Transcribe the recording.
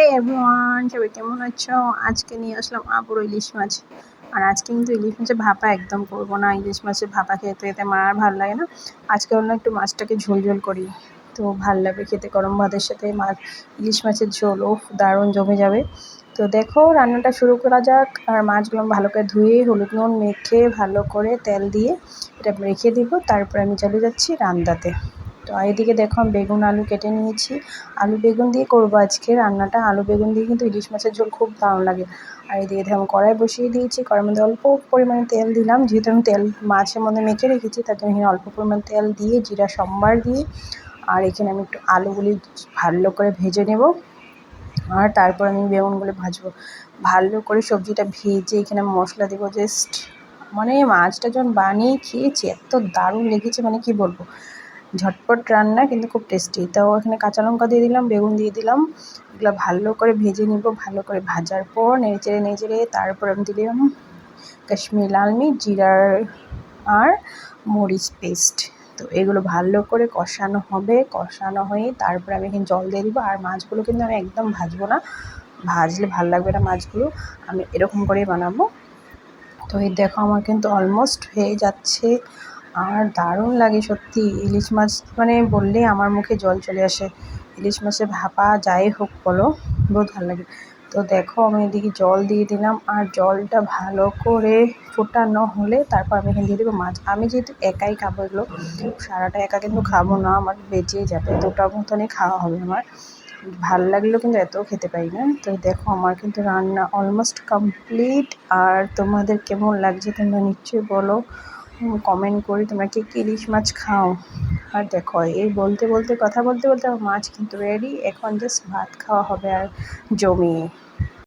এই এভরিওয়ান, সবাই কেমন আছো? আজকে নিয়ে আসলাম আবারও ইলিশ মাছ। আর আজকে কিন্তু ইলিশ মাছের ভাপা একদম করবো না। ইলিশ মাছের ভাপা খেতে খেতে আমার আর ভালো লাগে না। আজকে অন্য একটু মাছটাকে ঝোল ঝোল করি, তো ভাল লাগবে খেতে গরম ভাতের সাথে। মাছ ইলিশ মাছের ঝোল ও দারুণ জমে যাবে। তো দেখো, রান্নাটা শুরু করা যাক। আর মাছগুলো ভালো করে ধুয়ে হলুদ নুন মেখে ভালো করে তেল দিয়ে এটা রেখে দিব। তারপর আমি চলে যাচ্ছি রান্নাতে। তো এদিকে দেখো, আমি বেগুন আলু কেটে নিয়েছি। আলু বেগুন দিয়ে করবো আজকে রান্নাটা। আলু বেগুন দিয়ে কিন্তু ইলিশ মাছের ঝোল খুব দারুণ লাগে। আর এদিকে দেখো, কড়াই বসিয়ে দিয়েছি। কড়াইয়ের মধ্যে অল্প পরিমাণে তেল দিলাম, যেহেতু আমি তেল মাছের মধ্যে মেখে রেখেছি, তার জন্য এখানে অল্প পরিমাণ তেল দিয়ে জিরা সম্বার দিয়ে আর এখানে আমি একটু আলুগুলি ভালো করে ভেজে নেব। আর তারপর আমি বেগুনগুলো ভাজবো ভালো করে। সবজিটা ভেজে এখানে মশলা দেবো জাস্ট। মানে মাছটা যখন বানিয়ে খেয়েছি এত দারুণ লেগেছে, মানে কি বলবো। ঝটপট রান্না কিন্তু খুব টেস্টি। তাও এখানে কাঁচা লঙ্কা দিয়ে দিলাম, বেগুন দিয়ে দিলাম। এগুলো ভালো করে ভেজে নিব। ভালো করে ভাজার পর নেড়ে চেড়ে তারপর আমি দিলাম কাশ্মীরি লাল মির্চ, জিরার আর মরিচ পেস্ট। তো এগুলো ভালো করে কষানো হবে। কষানো হয়ে তারপরে আমি এখানে জল দিয়ে দিব। আর মাছগুলো কিন্তু আমি একদম ভাজবো না, ভাজলে ভালো লাগবে না মাছগুলো। আমি এরকম করেই বানাবো। তো এই দেখো, আমার কিন্তু অলমোস্ট হয়ে যাচ্ছে। আর দারুণ লাগে সত্যি ইলিশ মাছ, মানে বললেই আমার মুখে জল চলে আসে। ইলিশ মাছের ভাপা যাই হোক বলো, বহুত ভালো লাগে। তো দেখো, আমি এদিকে জল দিয়ে দিলাম। আর জলটা ভালো করে ফোটানো হলে তারপর আমি এখানে দিয়ে দেবো মাছ। আমি যেহেতু একাই খাবো, এগুলো সারাটা একা কিন্তু খাবো না, আমার বেঁচেই যাবে। দুটার মতনই খাওয়া হবে আমার। ভাল লাগলেও কিন্তু এতও খেতে পারি না। তো দেখো, আমার কিন্তু রান্না অলমোস্ট কমপ্লিট। আর তোমাদের কেমন লাগছে তোমরা নিশ্চয়ই বলো, কমেন্ট করে তোমরা কে কী ইলিশ মাছ খাও। আর দেখো, এই বলতে বলতে কথা বলতে বলতে আমার মাছ কিন্তু রেডি। এখন জাস্ট ভাত খাওয়া হবে আর জমিয়ে।